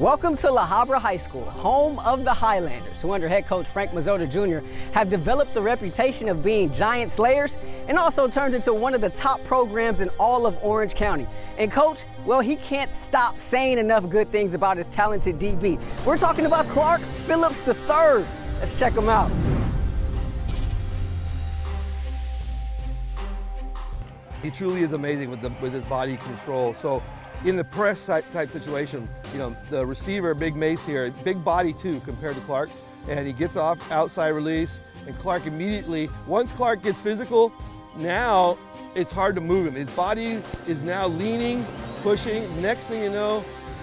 Welcome to La Habra High School, home of the Highlanders, who under head coach Frank Mazzota Jr. have developed the reputation of being giant slayers and also turned into one of the top programs in all of Orange County. And coach, well, he can't stop saying enough good things about his talented DB. We're talking about Clark Phillips III. Let's check him out. He truly is amazing with his body control. So in the press type situation, you know, the receiver, Big Mace here, big body too compared to Clark, and he gets off outside release, and Clark immediately, once Clark gets physical, now it's hard to move him. His body is now leaning, pushing. Next thing you know,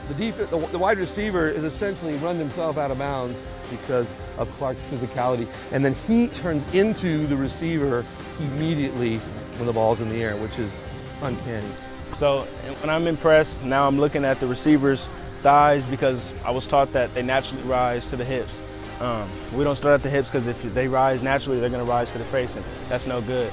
the wide receiver is essentially run himself out of bounds because of Clark's physicality, and then he turns into the receiver immediately when the ball's in the air, which is uncanny. So when I'm impressed, now I'm looking at the receiver's thighs because I was taught that they naturally rise to the hips. We don't start at the hips because if they rise naturally, they're going to rise to the face, and that's no good.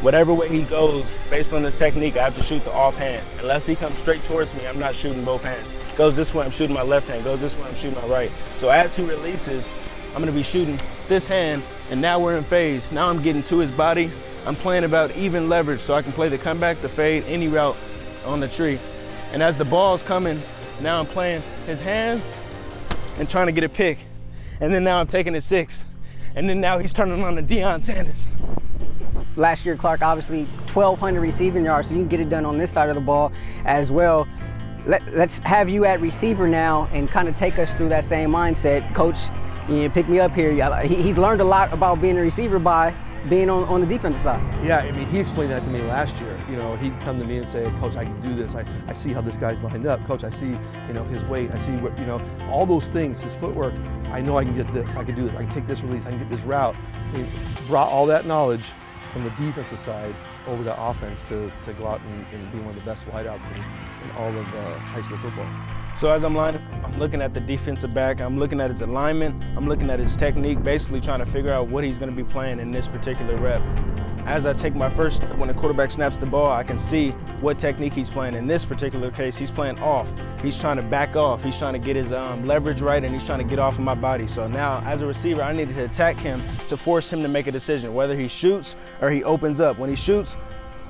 Whatever way he goes, based on his technique, I have to shoot the offhand. Unless he comes straight towards me, I'm not shooting both hands. Goes this way, I'm shooting my left hand. Goes this way, I'm shooting my right. So as he releases, I'm going to be shooting this hand, and now we're in phase. Now I'm getting to his body. I'm playing about even leverage, so I can play the comeback, the fade, any route on the tree. And as the ball's coming, now I'm playing his hands and trying to get a pick. And then now I'm taking a 6. And then now he's turning on the Deion Sanders. Last year, Clark, obviously 1,200 receiving yards, so you can get it done on this side of the ball as well. Let's have you at receiver now and kind of take us through that same mindset. Coach, you pick me up here. He's learned a lot about being a receiver by being on the defensive side. Yeah, I mean, he explained that to me last year. You know, he'd come to me and say, Coach, I can do this. I see how this guy's lined up. Coach, I see, you know, his weight. I see what, you know, all those things, his footwork. I know I can get this. I can do this. I can take this release. I can get this route. He brought all that knowledge from the defensive side over to offense to go out and be one of the best wideouts in all of high school football. So as I'm lining up, I'm looking at the defensive back, I'm looking at his alignment, I'm looking at his technique, basically trying to figure out what he's going to be playing in this particular rep. As I take my first step, when the quarterback snaps the ball, I can see what technique he's playing. In this particular case, he's playing off. He's trying to back off. He's trying to get his leverage right, and he's trying to get off of my body. So now, as a receiver, I needed to attack him to force him to make a decision, whether he shoots or he opens up. When he shoots,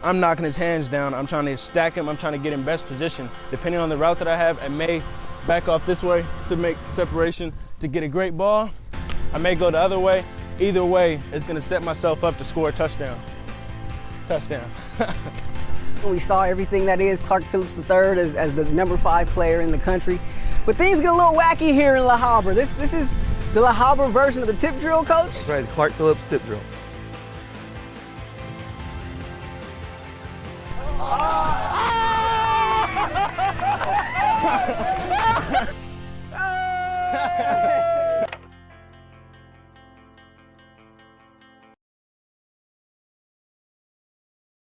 I'm knocking his hands down. I'm trying to stack him. I'm trying to get in best position. Depending on the route that I have, I may back off this way to make separation to get a great ball. I may go the other way. Either way, it's going to set myself up to score a touchdown. Touchdown. We saw everything that is Clark Phillips III as the number 5 player in the country. But things get a little wacky here in La Habra. This is the La Habra version of the tip drill, Coach? That's right, the Clark Phillips tip drill.